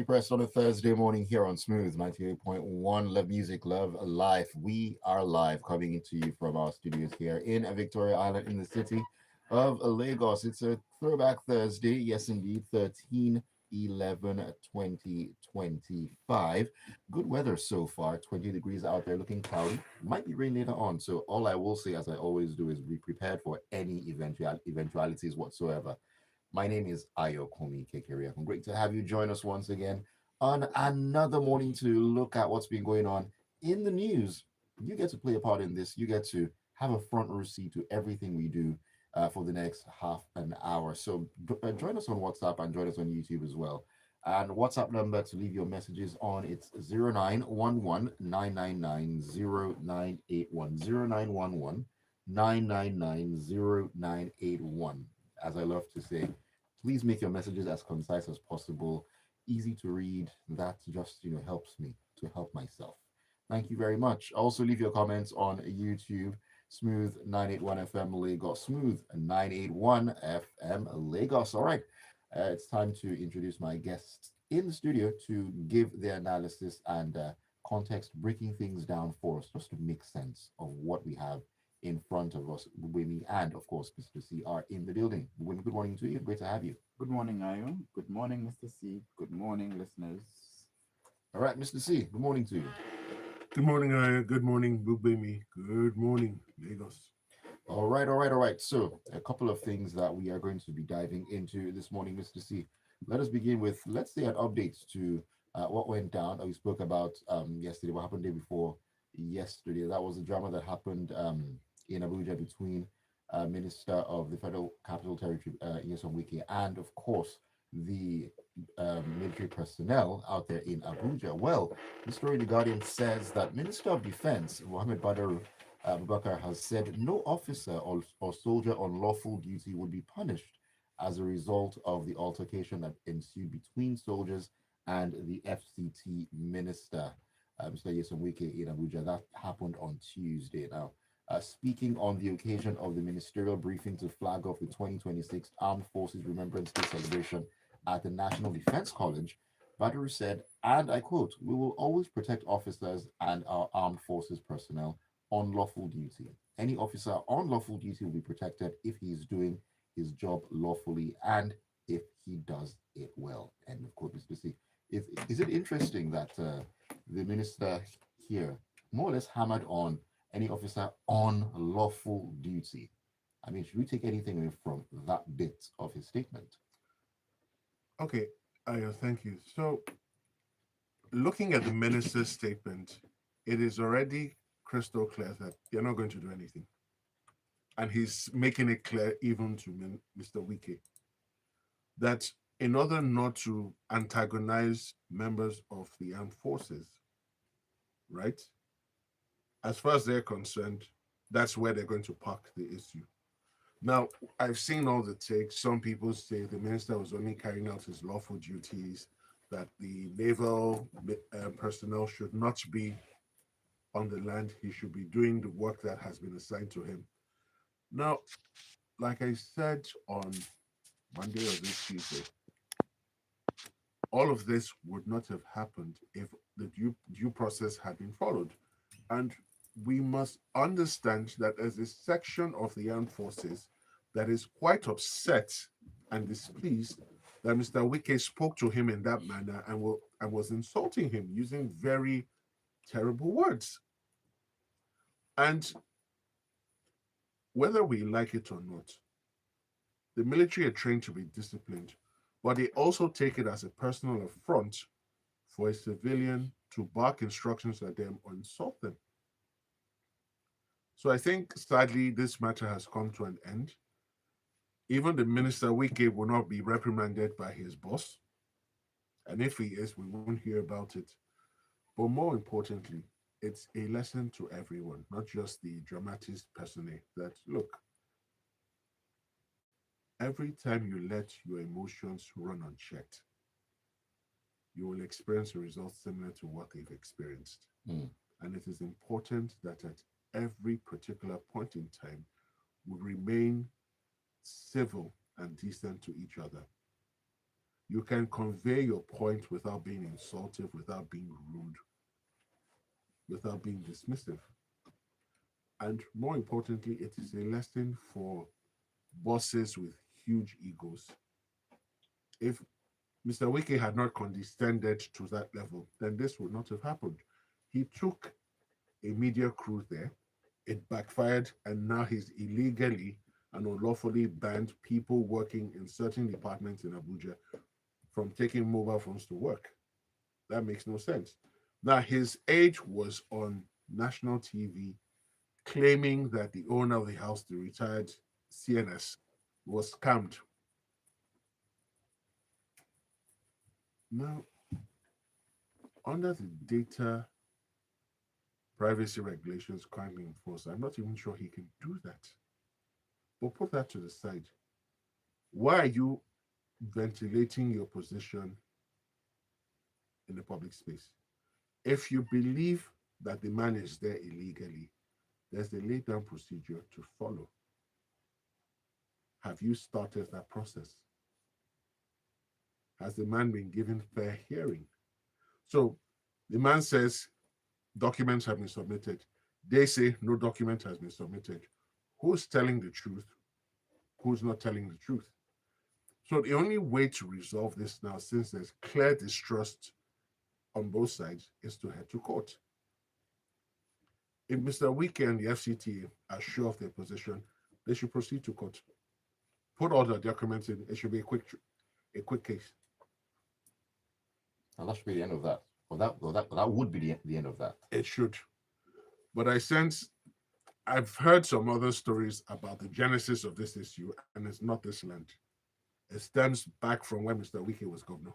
Pressed on a Thursday morning here on Smooth 98.1. Love music, love life. We are live coming into you from our studios here in Victoria Island in the city of Lagos. It's a throwback Thursday. Yes, indeed. 13/11/2025. Good weather so far. 20 degrees out there, looking cloudy. Might be rain later on. So, all I will say, as I always do, is be prepared for any eventualities whatsoever. My name is Ayokunmi Kekeria. Great to have you join us once again on another morning to look at what's been going on in the news. You get to play a part in this. You get to have a front row seat to everything we do for the next half an hour. So join us on WhatsApp and join us on YouTube as well. And WhatsApp number to leave your messages on, it's 0911 999 0981 0911 As I love to say, please make your messages as concise as possible, easy to read. That just helps me to help myself. Thank you very much. Also, leave your comments on YouTube. Smooth 981 FM Lagos. Smooth 981 FM Lagos. All right. It's time to introduce my guests in the studio to give their analysis and context, breaking things down for us, just to make sense of what we have in front of us. Gbubemi and, of course, Mr. C are in the building. Gbubemi, good morning to you. Great to have you. Good morning, Ayo. Good morning, Mr. C. Good morning, listeners. All right, Mr. C, good morning to you. Good morning, Aya. Good morning, Gbubemi. Good morning, Lagos. All right. So, a couple of things that we are going to be diving into this morning, Mr. C. Let us begin with, let's say, an update to what went down. We spoke about yesterday, what happened the day before yesterday. That was a drama that happened in Abuja between Minister of the Federal Capital Territory, Nyesom Wike, and, of course, the military personnel out there in Abuja. Well, the story in The Guardian says that Minister of Defense, Mohammed Badr Abubakar, has said no officer or soldier on lawful duty would be punished as a result of the altercation that ensued between soldiers and the FCT minister, Mr. Nyesom Wike, in Abuja. That happened on Tuesday. Now, speaking on the occasion of the ministerial briefing to flag off the 2026 Armed Forces Remembrance Day celebration at the National Defense College, Badru said, and I quote, "We will always protect officers and our armed forces personnel on lawful duty. Any officer on lawful duty will be protected if he is doing his job lawfully and if he does it well." End of quote, Mr. C. Is it interesting that the minister here more or less hammered on any officer on lawful duty? I mean, should we take anything away from that bit of his statement? Okay, Aya, thank you. So, looking at the minister's statement, it is already crystal clear that they're not going to do anything. And he's making it clear even to Mr. Wike that in order not to antagonize members of the armed forces, right? As far as they're concerned, that's where they're going to park the issue. Now, I've seen all the takes. Some people say the minister was only carrying out his lawful duties, that the naval personnel should not be on the land. He should be doing the work that has been assigned to him. Now, like I said on Monday or this Tuesday, all of this would not have happened if the due process had been followed. And we must understand that as a section of the armed forces that is quite upset and displeased that Mr. Wike spoke to him in that manner and was insulting him using very terrible words. And whether we like it or not, the military are trained to be disciplined, but they also take it as a personal affront for a civilian to bark instructions at them or insult them. So I think sadly this matter has come to an end. Even the minister Wike will not be reprimanded by his boss. And if he is, we won't hear about it. But more importantly, it's a lesson to everyone, not just the dramatist personnel, that look, every time you let your emotions run unchecked, you will experience a result similar to what they've experienced. Mm. And it is important that at every particular point in time, we remain civil and decent to each other. you can convey your point without being insultive, without being rude, without being dismissive. And more importantly, it is a lesson for bosses with huge egos. If Mr. Wiki had not condescended to that level, then this would not have happened. He took a media crew there, it backfired, and now he's illegally and unlawfully banned people working in certain departments in Abuja from taking mobile phones to work. That makes no sense. Now, his aide was on national TV claiming that the owner of the house, the retired CNS, was scammed. Now, under the data privacy regulations currently enforced, I'm not even sure he can do that. But put that to the side. Why are you ventilating your position in the public space? If you believe that the man is there illegally, there's a laid down procedure to follow. Have you started that process? Has the man been given fair hearing? So the man says documents have been submitted. They say no document has been submitted. Who's telling the truth? Who's not telling the truth? So the only way to resolve this now, since there's clear distrust on both sides, is to head to court. If Mr. Wike and the FCT are sure of their position, they should proceed to court. Put all the documents in. It should be a quick case. And that should be the end of that. That would be the end of that. It should. But I sense I've heard some other stories about the genesis of this issue, and it's not this land. It stems back from when Mr. Wike was governor.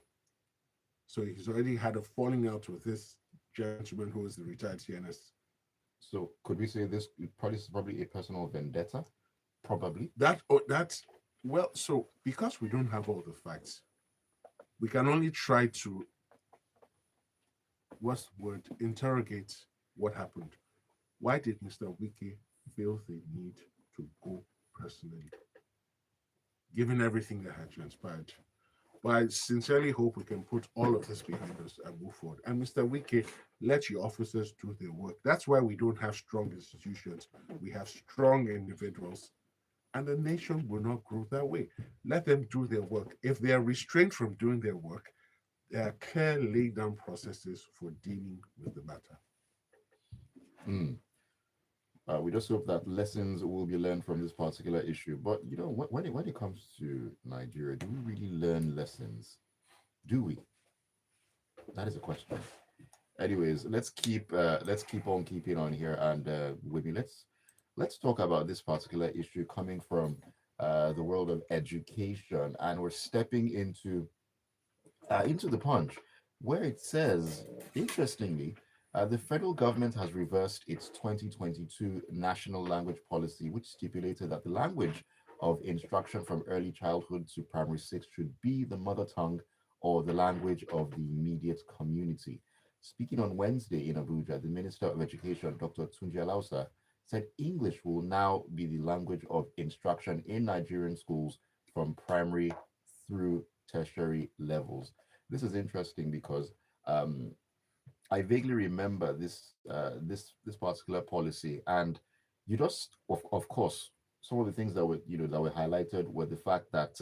So he's already had a falling out with this gentleman who is the retired CNS. So could we say this is probably a personal vendetta? Probably. That's well, so because we don't have all the facts, we can only try to interrogate what happened. Why did Mr. Wiki feel the need to go personally, given everything that had transpired? But I sincerely hope we can put all of this behind us and move forward. And Mr. Wiki, let your officers do their work. That's why we don't have strong institutions. We have strong individuals, and the nation will not grow that way. Let them do their work. If they are restrained from doing their work, there are clear laid down processes for dealing with the matter. Mm. We just hope that lessons will be learned from this particular issue. But when it comes to Nigeria, do we really learn lessons? Do we? That is a question. Anyways, let's keep on keeping on here, and with me, let's talk about this particular issue coming from the world of education, and we're stepping into the punch, where it says, interestingly, the federal government has reversed its 2022 national language policy, which stipulated that the language of instruction from early childhood to primary six should be the mother tongue or the language of the immediate community. Speaking on Wednesday in Abuja, the Minister of Education, Dr. Tunji Alausa, said English will now be the language of instruction in Nigerian schools from primary through tertiary levels. This is interesting because I vaguely remember this particular policy, and you just of course some of the things that were highlighted were the fact that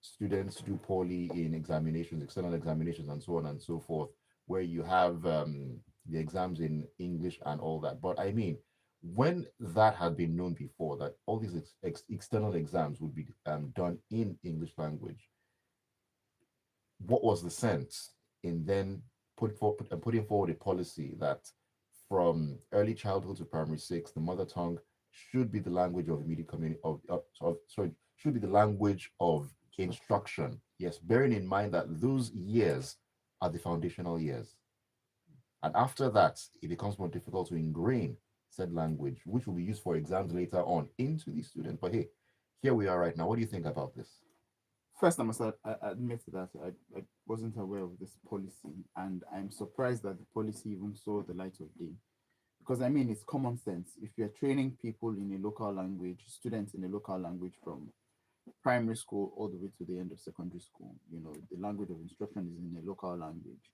students do poorly in examinations, external examinations, and so on and so forth, where you have the exams in English and all that. But I mean, when that had been known before, that all these external exams would be done in English language, what was the sense in then putting forward a policy that from early childhood to primary six, the mother tongue should be the language of immediate community sorry, should be the language of instruction. Yes, bearing in mind that those years are the foundational years. And after that, it becomes more difficult to ingrain said language, which will be used for exams later on into the students. But hey, here we are right now. What do you think about this? First, I must admit that I wasn't aware of this policy, and I'm surprised that the policy even saw the light of day. Because I mean, it's common sense. If you're training people in a local language, students in a local language from primary school all the way to the end of secondary school. The language of instruction is in a local language.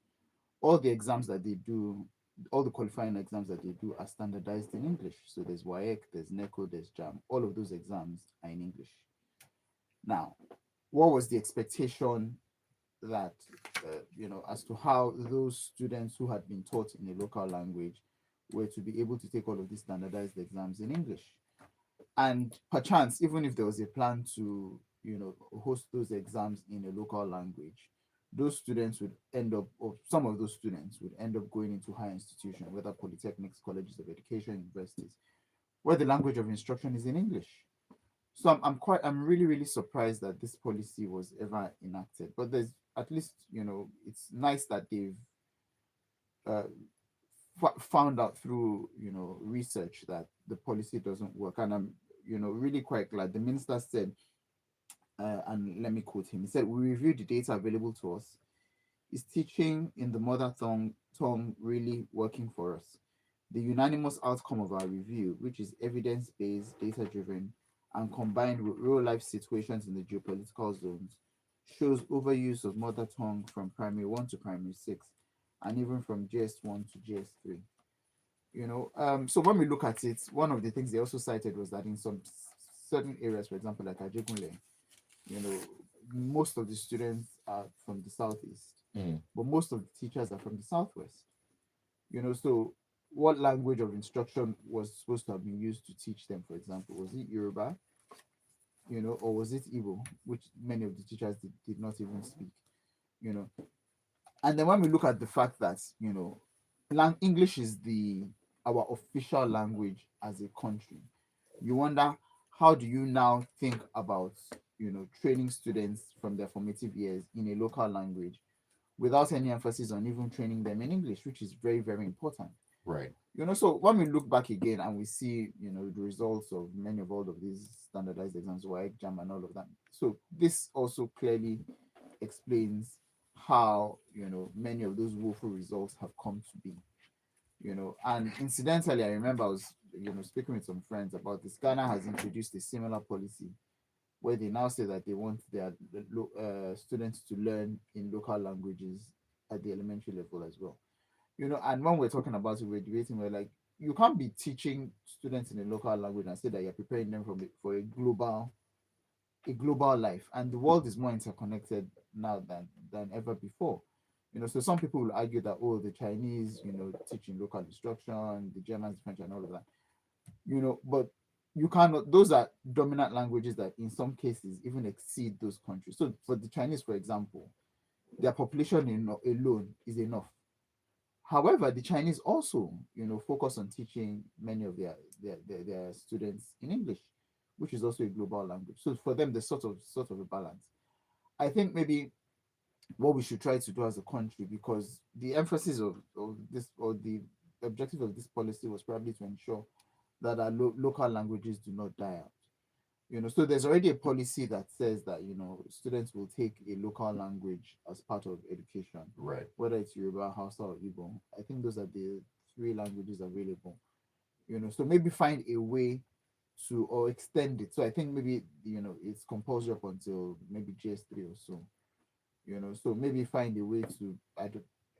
All the exams that they do, all the qualifying exams that they do are standardized in English. So there's WAEC, there's NECO, there's JAM. All of those exams are in English. Now, what was the expectation that, as to how those students who had been taught in a local language were to be able to take all of these standardized exams in English? And perchance, even if there was a plan to, host those exams in a local language, those students would end up, or some of those students would end up going into higher institutions, whether polytechnics, colleges of education, universities, where the language of instruction is in English. So I'm really, really surprised that this policy was ever enacted. But there's at least, it's nice that they've uh, found out through, research that the policy doesn't work. And I'm, really quite glad. The minister said, and let me quote him. He said, "We reviewed the data available to us. Is teaching in the mother tongue really working for us? The unanimous outcome of our review, which is evidence-based, data-driven, and combined with real-life situations in the geopolitical zones, shows overuse of mother tongue from primary 1 to primary 6, and even from GS1 to GS3. So when we look at it, one of the things they also cited was that in some certain areas, for example, like Ajegunle, you know, most of the students are from the southeast, Mm. but most of the teachers are from the southwest. So what language of instruction was supposed to have been used to teach them, for example? Was it Yoruba, or was it Igbo, which many of the teachers did not even speak, you know? And then when we look at the fact that, English is our official language as a country, you wonder, how do you now think about, training students from their formative years in a local language without any emphasis on even training them in English, which is very, very important. Right. So when we look back again and we see, the results of many of all of these standardized exams, WAEC, JAM, and all of that. So this also clearly explains how, many of those woeful results have come to be. And incidentally, I remember I was, speaking with some friends about this. Ghana has introduced a similar policy where they now say that they want their students to learn in local languages at the elementary level as well. And when we're talking about it, we're debating, we're like, you can't be teaching students in a local language and say that you're preparing them for a global life. And the world is more interconnected now than ever before. So some people will argue that, oh, the Chinese, teach in local instruction, the Germans, French, and all of that. But you cannot, those are dominant languages that in some cases even exceed those countries. So for the Chinese, for example, their population alone is enough. However, the Chinese also, focus on teaching many of their students in English, which is also a global language. So for them, there's sort of a balance. I think maybe what we should try to do as a country, because the emphasis of this, or the objective of this policy, was probably to ensure that our local languages do not die out. So there's already a policy that says that, students will take a local language as part of education, Right. whether it's Yoruba, Hausa, or Igbo. I think those are the three languages available. So maybe find a way to, or extend it. So I think maybe, it's compulsory up until maybe GS3 or so. So maybe find a way to,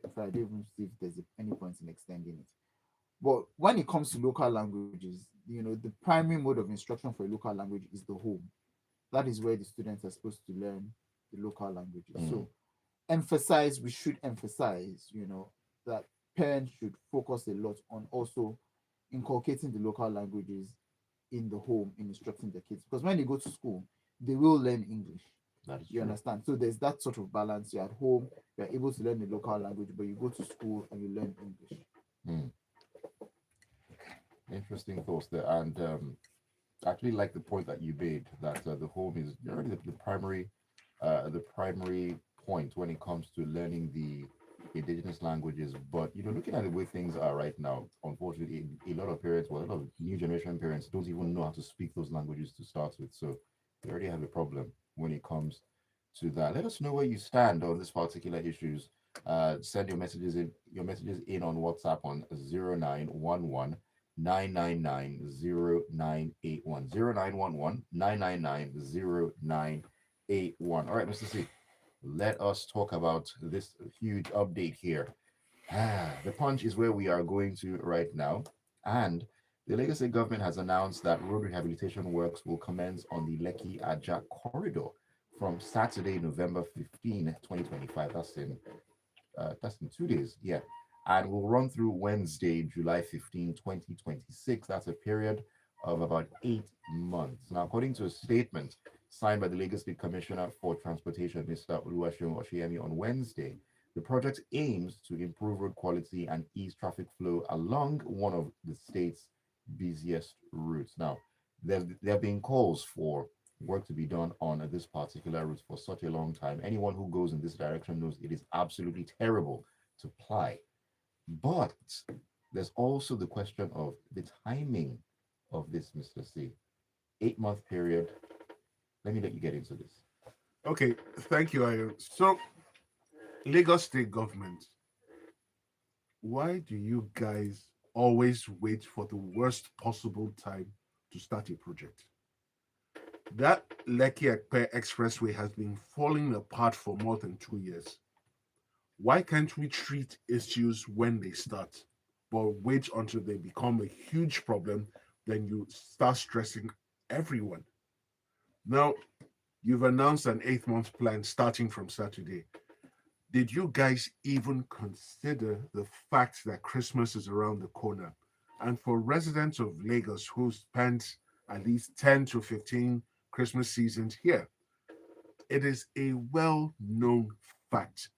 if I don't even see if there's any point in extending it. But when it comes to local languages, the primary mode of instruction for a local language is the home. That is where the students are supposed to learn the local languages. Mm. So we should emphasize, that parents should focus a lot on also inculcating the local languages in the home in instructing the kids. Because when they go to school, they will learn English. That is You true. understand? So there's that sort of balance. You're at home, you're able to learn the local language, but you go to school and you learn English. Mm. Interesting thoughts there. And I actually like the point that you made that the home is already the primary point when it comes to learning the indigenous languages. But looking at the way things are right now, unfortunately, a lot of parents, well, a lot of new generation parents don't even know how to speak those languages to start with. So they already have a problem when it comes to that. Let us know where you stand on this particular issues. Send your messages in on WhatsApp on 0911 999 0911 All right, Mr. C, let us talk about this huge update here. The punch is where we are going to right now. And the Lagos State government has announced that road rehabilitation works will commence on the Lekki Aja corridor from Saturday, November 15, 2025. That's in 2 days. Yeah. And will run through Wednesday, July 15, 2026. That's a period of about 8 months. Now, according to a statement signed by the Lagos State Commissioner for Transportation, Mr. Oluwaseun Oshiyemi, on Wednesday, the project aims to improve road quality and ease traffic flow along one of the state's busiest routes. Now, there have been calls for work to be done on this particular route for such a long time. Anyone who goes in this direction knows it is absolutely terrible to ply. But there's also the question of the timing of this, Mr. C. 8 month period. Let me let you get into this. Okay, thank you, Ayo. So, Lagos State government, why do you guys always wait for the worst possible time to start a project? That Lekki Ekpe Expressway has been falling apart for more than 2 years. Why can't we treat issues when they start, but wait until they become a huge problem? Then you start stressing everyone. Now, you've announced an 8 month plan starting from Saturday. Did you guys even consider the fact that Christmas is around the corner? And for residents of Lagos who spent at least 10 to 15 Christmas seasons here, it is a well known fact.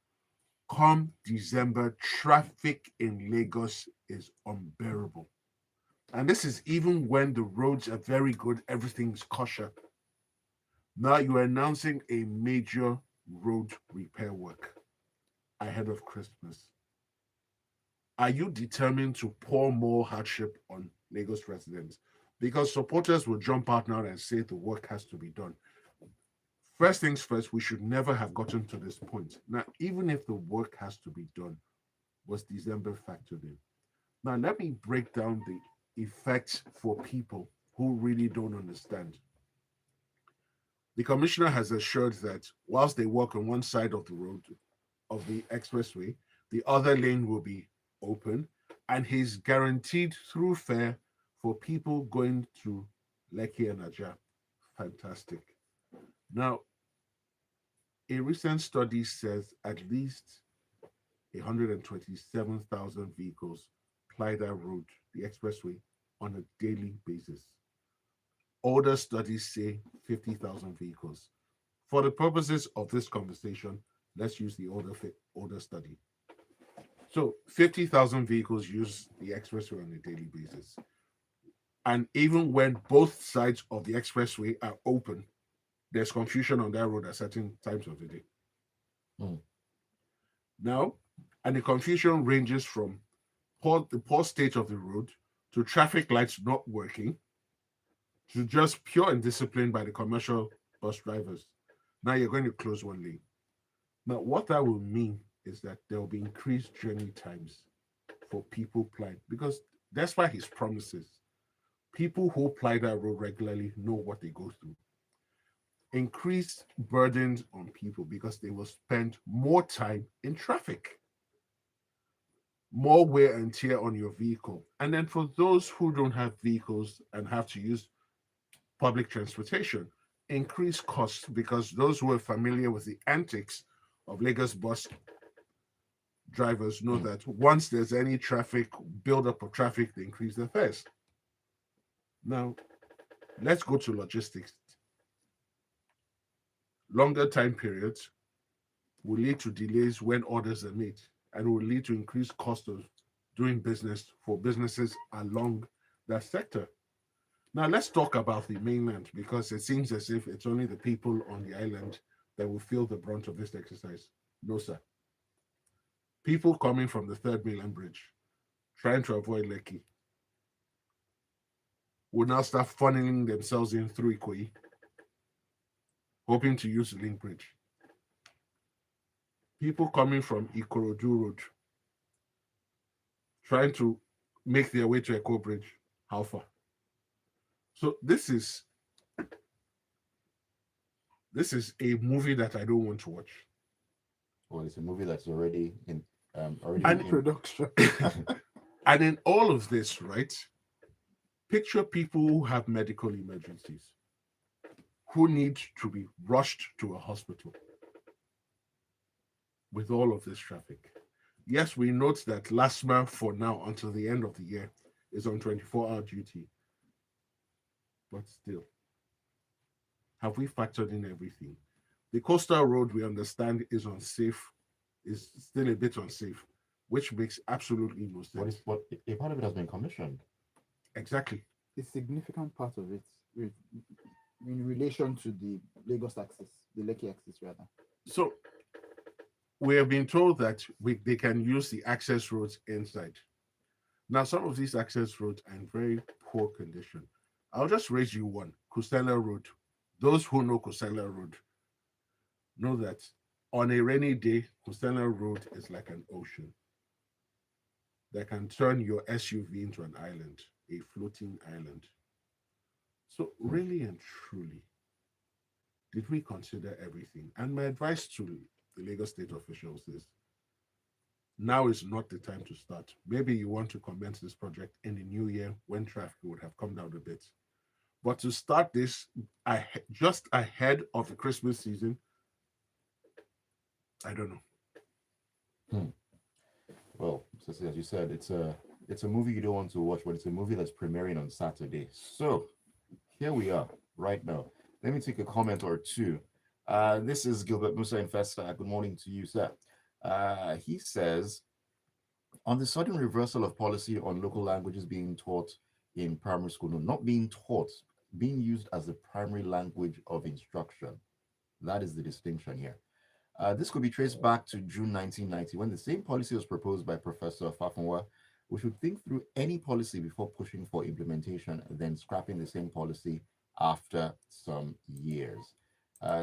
Come December, traffic in Lagos is unbearable. And this is even when the roads are very good, everything's kosher. Now you're announcing a major road repair work ahead of Christmas. Are you determined to pour more hardship on Lagos residents? Because supporters will jump out now and say the work has to be done. First things first, we should never have gotten to this point. Now, even if the work has to be done, was December factored in? Now, let me break down the effects for people who really don't understand. The commissioner has assured that whilst they walk on one side of the road of the expressway, the other lane will be open, and he's guaranteed through fare for people going to Lekki and Aja. Fantastic. Now, a recent study says at least 127,000 vehicles ply that road, the expressway, on a daily basis. Older studies say 50,000 vehicles. For the purposes of this conversation, let's use the older study. So 50,000 vehicles use the expressway on a daily basis. And even when both sides of the expressway are open, there's confusion on that road at certain times of the day. Hmm. Now, and the confusion ranges from the poor state of the road to traffic lights not working to just pure indiscipline by the commercial bus drivers. Now you're going to close one lane. Now, what that will mean is that there will be increased journey times for people plying because that's why his promises. People who ply that road regularly know what they go through. Increased burdens on people because they will spend more time in traffic, more wear and tear on your vehicle. And then for those who don't have vehicles and have to use public transportation, increased costs because those who are familiar with the antics of Lagos bus drivers know Hmm. that once there's any traffic, buildup of traffic, they increase their fares. Now, let's go to logistics. Longer time periods will lead to delays when orders are made and will lead to increased cost of doing business for businesses along that sector. Now, let's talk about the mainland because it seems as if it's only the people on the island that will feel the brunt of this exercise. No, sir. People coming from the third mainland bridge, trying to avoid Lekki, will now start funneling themselves in through Ikoyi, hoping to use the link bridge. People coming from Ikorodu Road, trying to make their way to Echo Bridge, How far? So this is a movie that I don't want to watch. Well, it's a movie that's already In And in. production. and in all of this, right? Picture people who have medical emergencies, who need to be rushed to a hospital with all of this traffic. Yes, we note that LASMA for now until the end of the year is on 24-hour duty, but still, have we factored in everything? The coastal road we understand is unsafe, is still a bit unsafe, which makes absolutely no sense. What a part of it has been commissioned. Exactly. A significant part of it in relation to the Lagos axis, the Lekki axis rather. So we have been told that they can use the access roads inside. Now, some of these access roads are in very poor condition. I'll just raise you one, Kusela Road. Those who know Kusela Road know that on a rainy day, Kusela Road is like an ocean that can turn your SUV into an island, a floating island. So, Hmm. really and truly, did we consider everything? And my advice to the Lagos state officials is now is not the time to start. Maybe you want to commence this project in the new year when traffic would have come down a bit. But to start this just ahead of the Christmas season, I don't know. Hmm. Well, so as you said, it's a movie you don't want to watch, but it's a movie that's premiering on Saturday. So here we are right now. Let me take a comment or two. This is Gilbert Musa Infesta. Good morning to you, sir. He says, on the sudden reversal of policy on local languages being taught in primary school, no, not being taught, being used as the primary language of instruction. That is the distinction here. This could be traced back to June 1990 when the same policy was proposed by Professor Fafunwa. We should think through any policy before pushing for implementation, then scrapping the same policy after some years.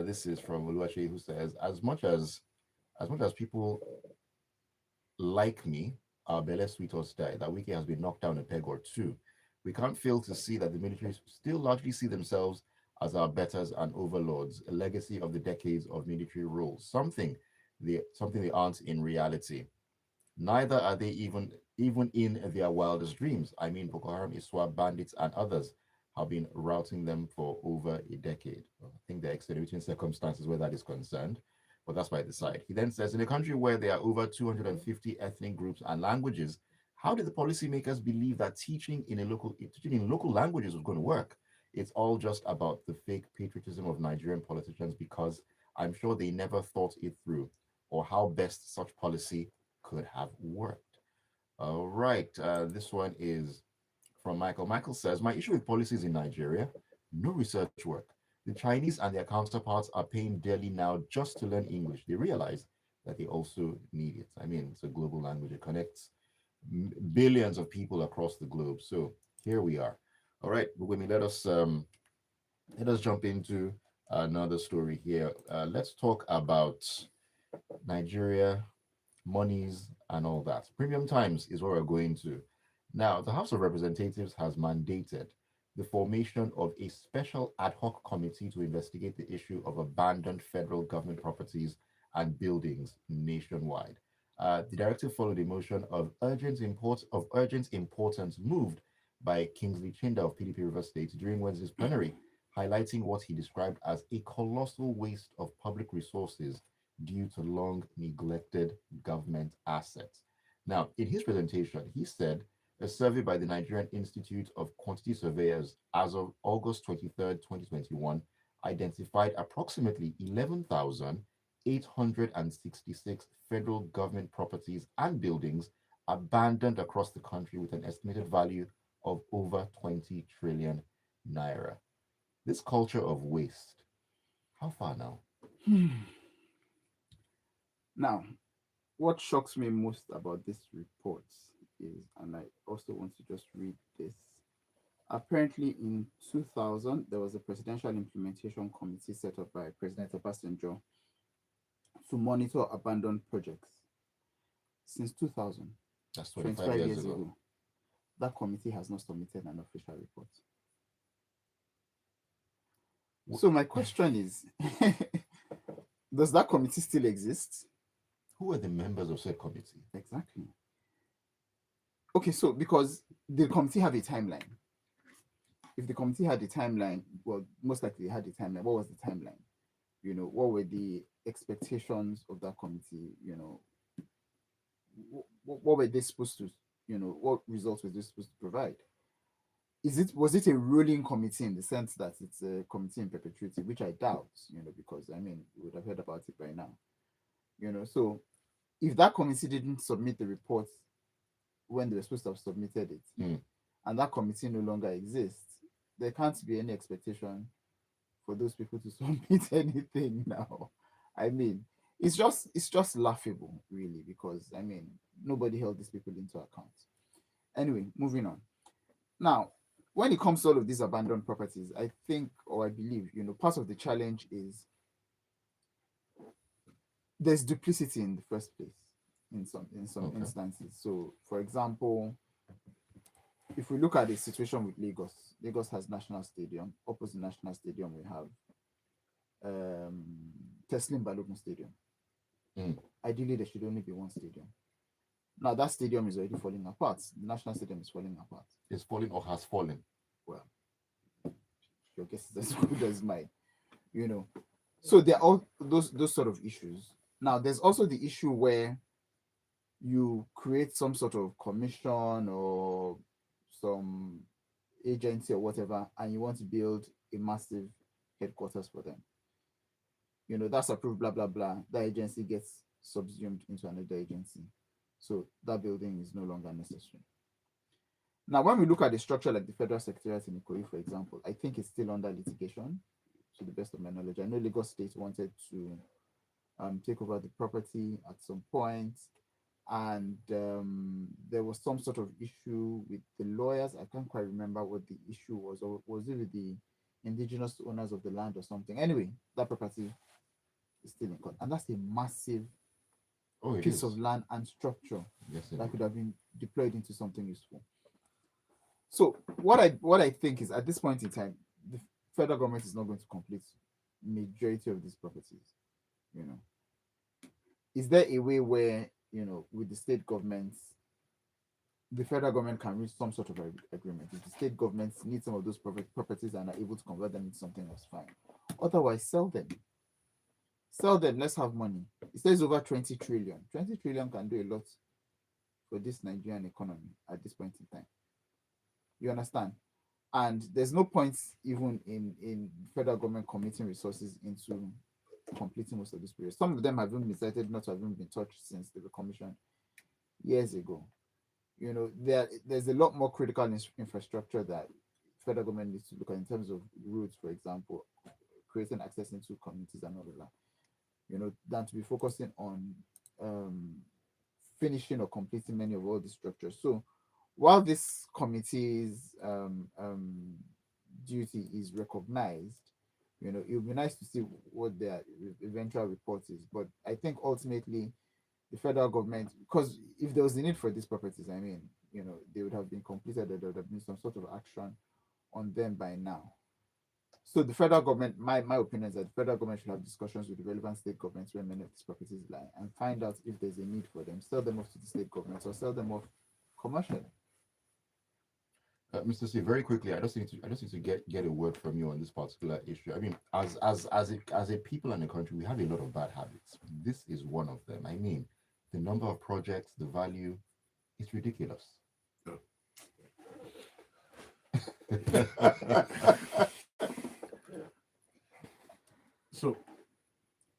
This is from Oluwache, who says, as much as people like me, our Bele Sweet or style, that Wiki has been knocked down a peg or two. We can't fail to see that the military still largely see themselves as our betters and overlords, a legacy of the decades of military rule, something they aren't in reality. Neither are they even in their wildest dreams. I mean, Boko Haram, ISWAP, bandits, and others have been routing them for over a decade. Well, I think there are extenuating circumstances where that is concerned, but that's by the side. He then says, in a country where there are over 250 ethnic groups and languages, how did the policymakers believe that teaching in local languages was going to work? It's all just about the fake patriotism of Nigerian politicians because I'm sure they never thought it through or how best such policy could have worked. All right. This one is from Michael. Michael says, my issue with policies in Nigeria, no research work. The Chinese and their counterparts are paying dearly now just to learn English. They realize that they also need it. I mean, it's a global language. It connects billions of people across the globe. So here we are. All right, Gbubemi, let us jump into another story here. Let's talk about Nigeria, monies, and all that. Premium Times is where we're going to. Now, the House of Representatives has mandated the formation of a special ad hoc committee to investigate the issue of abandoned federal government properties and buildings nationwide. The directive followed a motion of urgent importance moved by Kingsley Chinda of PDP River State during Wednesday's plenary, highlighting what he described as a colossal waste of public resources due to long neglected government assets. Now, in his presentation, he said a survey by the Nigerian Institute of Quantity Surveyors as of August 23rd, 2021, identified approximately 11,866 federal government properties and buildings abandoned across the country with an estimated value of over 20 trillion naira. This culture of waste, how far now? Now, what shocks me most about this report is, and I also want to just read this. Apparently, in 2000, there was a presidential implementation committee set up by President Obasanjo to monitor abandoned projects since 2000, That's 25 25 years years ago. ago. that committee has not submitted an official report. So my question is, does that committee still exist? Who are the members of said committee? Exactly. Okay, so because the committee have a timeline. If the committee had a timeline, well, most likely they had a timeline. What was the timeline? What were the expectations of that committee? What were they supposed to, what results were they supposed to provide? Was it a ruling committee in the sense that it's a committee in perpetuity, which I doubt, because I mean, we would have heard about it by now. So if that committee didn't submit the report when they were supposed to have submitted it, and that committee no longer exists, there can't be any expectation for those people to submit anything now. I mean, it's just laughable, really, because I mean, nobody held these people into account. Anyway, moving on. Now, when it comes to all of these abandoned properties, I think, or I believe, part of the challenge is there's duplicity in the first place in some Okay. instances. So, for example, if we look at the situation with Lagos has National Stadium. Opposite National Stadium, we have Teslim Balogun Stadium. Ideally, there should only be one stadium. Now, that stadium is already falling apart. The National Stadium is falling apart. It's falling or has fallen. Well, your guess is as good as mine. So there are all those sort of issues. Now, there's also the issue where you create some sort of commission or some agency or whatever, and you want to build a massive headquarters for them. That's approved, blah, blah, blah. That agency gets subsumed into another agency. So that building is no longer necessary. Now, when we look at the structure like the Federal Secretariat in Ikoyi, for example, I think it's still under litigation, to the best of my knowledge. I know Lagos State wanted to take over the property at some point, and there was some sort of issue with the lawyers. I can't quite remember what the issue was, or was it with the indigenous owners of the land or something? Anyway, that property is still in court, and that's a massive piece of land and structure that could have been deployed into something useful. So what I think is, at this point in time, the federal government is not going to complete majority of these properties. Is there a way where, with the state governments, the federal government can reach some sort of agreement? If the state governments need some of those properties and are able to convert them into something else, fine. Otherwise, sell them. Let's have money. It says over 20 trillion. 20 trillion can do a lot for this Nigerian economy at this point in time. You understand? And there's no point even in federal government committing resources into completing most of this period. Some of them have even been cited not to have even been touched since they were commissioned years ago. There's a lot more critical infrastructure that federal government needs to look at in terms of roads, for example, creating access into communities and all of that. Than to be focusing on finishing or completing many of all these structures. So while this committee's duty is recognized, it would be nice to see what their eventual report is. But I think ultimately the federal government, because if there was a need for these properties, I mean, they would have been completed, there would have been some sort of action on them by now. So the federal government, my opinion is that the federal government should have discussions with the relevant state governments where many of these properties lie and find out if there's a need for them, sell them off to the state governments or sell them off commercially. Mr. C, very quickly, I just need to get a word from you on this particular issue. I mean, as a people and a country, we have a lot of bad habits. This is one of them. I mean, the number of projects, the value, it's ridiculous. So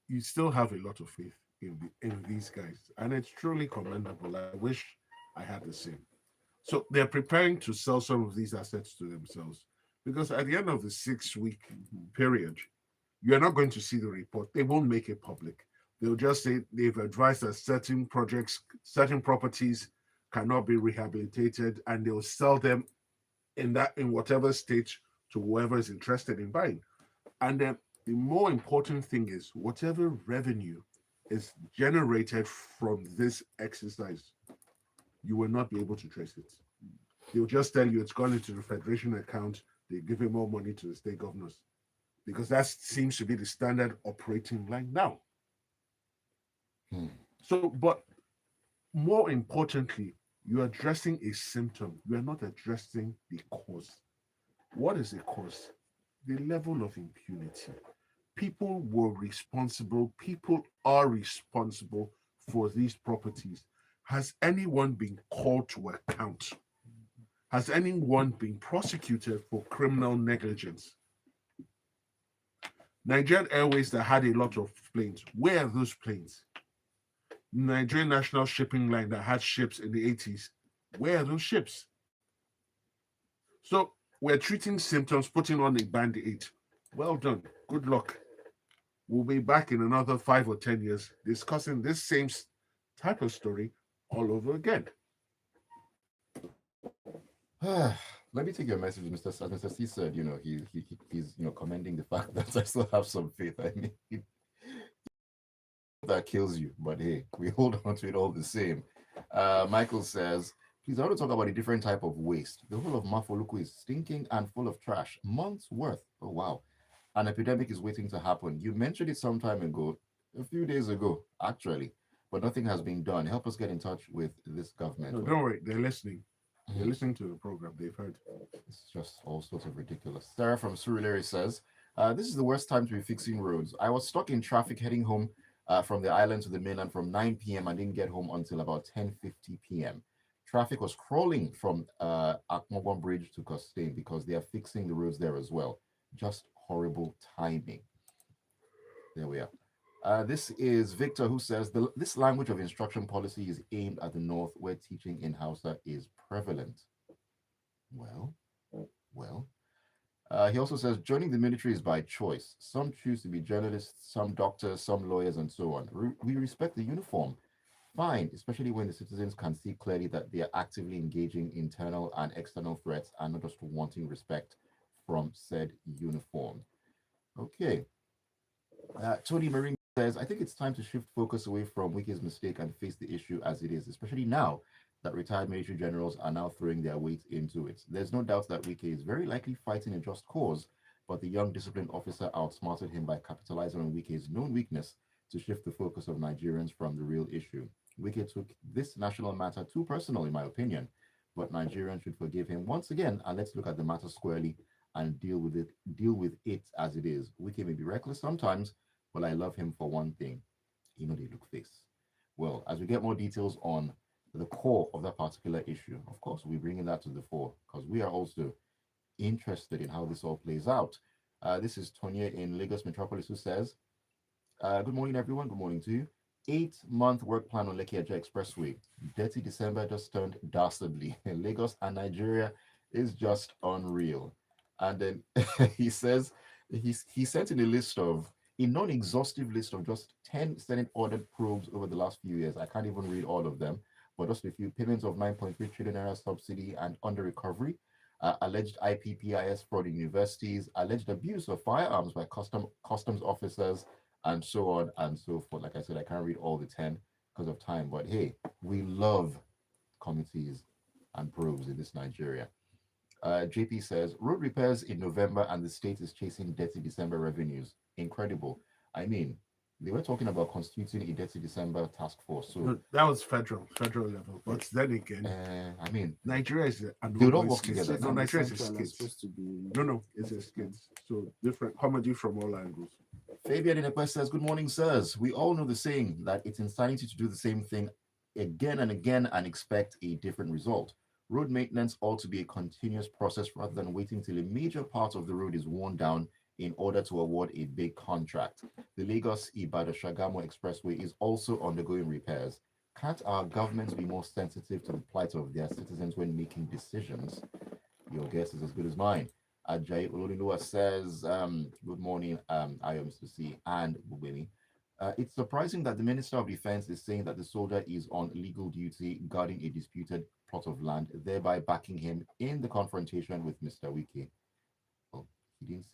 you still have a lot of faith in these guys, and it's truly commendable. I wish I had the same. So they're preparing to sell some of these assets to themselves, because at the end of the 6-week period, you're not going to see the report. They won't make it public. They'll just say they've advised that certain projects, certain properties cannot be rehabilitated, and they'll sell them in whatever stage to whoever is interested in buying. And then the more important thing is whatever revenue is generated from this exercise, you will not be able to trace it. They'll just tell you it's gone into the federation account. They give him more money to the state governors because that seems to be the standard operating line now. Hmm. So, but more importantly, you're addressing a symptom. You are not addressing the cause. What is the cause? The level of impunity. People were responsible, people are responsible for these properties. Has anyone been called to account? Has anyone been prosecuted for criminal negligence? Nigerian Airways that had a lot of planes, where are those planes? Nigerian National Shipping Line that had ships in the 80s, where are those ships? So we're treating symptoms, putting on a band-aid. Well done. Good luck. We'll be back in another 5 or 10 years discussing this same type of story all over again. Let me take your message, Mr. As Mr. C said, he's commending the fact that I still have some faith. I mean, that kills you, but hey, we hold on to it all the same. Michael says, please, I want to talk about a different type of waste. The whole of Mafoluku is stinking and full of trash. Months worth. Oh, wow. An epidemic is waiting to happen. You mentioned it some time ago, a few days ago, actually, but nothing has been done. Help us get in touch with this government. No, don't worry, they're listening. They're Mhm. listening to the program. They've heard. It's just all sorts of ridiculous. Sarah from Surulere says, this is the worst time to be fixing roads. I was stuck in traffic heading home from the island to the mainland from 9 p.m. I didn't get home until about 10:50 p.m. Traffic was crawling from Atimomo Bridge to Costain because they are fixing the roads there as well. Just horrible timing. There we are. This is Victor who says this language of instruction policy is aimed at the north where teaching in Hausa is prevalent. Well, well. He also says joining the military is by choice. Some choose to be journalists, some doctors, some lawyers, and so on. We respect the uniform. Fine, especially when the citizens can see clearly that they are actively engaging internal and external threats and not just wanting respect from said uniform. Okay. Tony Marine says, I think it's time to shift focus away from Wiki's mistake and face the issue as it is, especially now that retired military generals are now throwing their weight into it. There's no doubt that Wiki is very likely fighting a just cause, but the young disciplined officer outsmarted him by capitalizing on Wiki's known weakness to shift the focus of Nigerians from the real issue. Wiki took this national matter too personal, in my opinion, but Nigerians should forgive him once again, and let's look at the matter squarely and deal with it as it is. Wiki may be reckless sometimes, but I love him for one thing. They look face. Well, as we get more details on the core of that particular issue, of course, we're bringing that to the fore because we are also interested in how this all plays out. This is Tonya in Lagos Metropolis who says, good morning, everyone. Good morning to you. 8-month work plan on Lekki Eja Expressway. Dirty December just turned dastardly. Lagos and Nigeria is just unreal. And then he says he sent in a non-exhaustive list of just 10 Senate ordered probes over the last few years. I can't even read all of them, but just a few payments of 9.3 trillion naira subsidy and under recovery, alleged IPPIS fraud in universities, alleged abuse of firearms by customs officers, and so on and so forth. Like I said, I can't read all the 10 because of time, but hey, we love committees and probes in this Nigeria. JP says road repairs in November and the state is chasing dirty December revenues. Incredible. I mean, they were talking about constituting a dirty December task force. So No, that was federal level. But then again, I mean, Nigeria is an they don't ongoing work skit. together. No, And Nigeria is a Central are skit. supposed to be No, it's a skit. So different comedy from all angles. Fabian Inekwe says, good morning, sirs. We all know the saying that it's insanity to do the same thing again and again and expect a different result. Road maintenance ought to be a continuous process rather than waiting till a major part of the road is worn down in order to award a big contract. The Lagos-Ibadan-Shagamu Expressway is also undergoing repairs. Can't our governments be more sensitive to the plight of their citizens when making decisions? Your guess is as good as mine. Ajay Olodunwa says, good morning, Mr. C and Gbubemi. It's surprising that the Minister of Defense is saying that the soldier is on legal duty guarding a disputed plot of land, thereby backing him in the confrontation with Mr. Wiki. Well, he didn't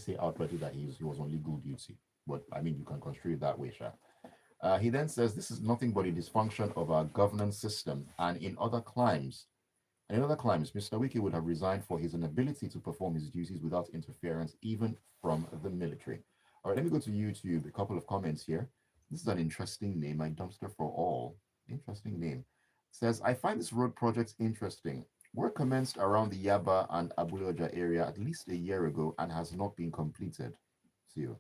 say outrightly that he was on legal duty, but I mean, you can construe it that way, Sha. He then says this is nothing but a dysfunction of our governance system, and in other climes, Mr. Wiki would have resigned for his inability to perform his duties without interference, even from the military. All right, let me go to YouTube. A couple of comments here. This is an interesting name, my dumpster for all. Interesting name. Says, I find this road project interesting. Work commenced around the Yaba and Abuloja area at least a year ago and has not been completed. See you.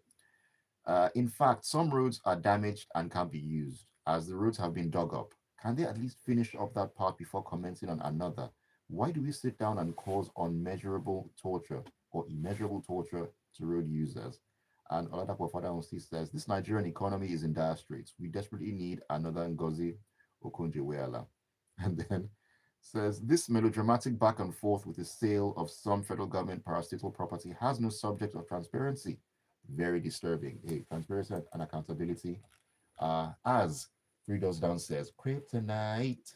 In fact, some roads are damaged and can't be used, as the roads have been dug up. Can they at least finish up that part before commencing on another? Why do we sit down and cause unmeasurable torture or immeasurable torture to road users? And Oladapo Fadaonsi says, this Nigerian economy is in dire straits. We desperately need another Ngozi Okonjo-Iweala. And then says, this melodramatic back and forth with the sale of some federal government parastatal property has no subject of transparency. Very disturbing. Hey, transparency and accountability. As Three Doors Down says, kryptonite.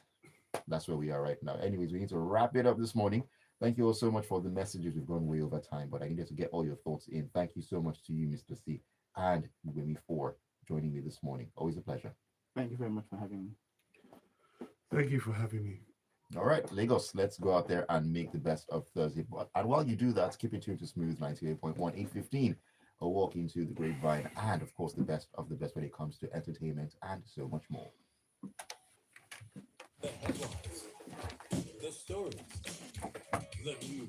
That's where we are right now. Anyways, we need to wrap it up this morning. Thank you all so much for the messages. We've gone way over time, but I needed to get all your thoughts in. Thank you so much to you, Mr. C, and Gbubemi for joining me this morning. Always a pleasure. Thank you very much for having me. Thank you for having me. All right, Lagos, let's go out there and make the best of Thursday. And while you do that, keep it tuned to Smooth 98.1, 815, a walk into the grapevine, and of course, the best of the best when it comes to entertainment and so much more. The headlines, the stories, the news.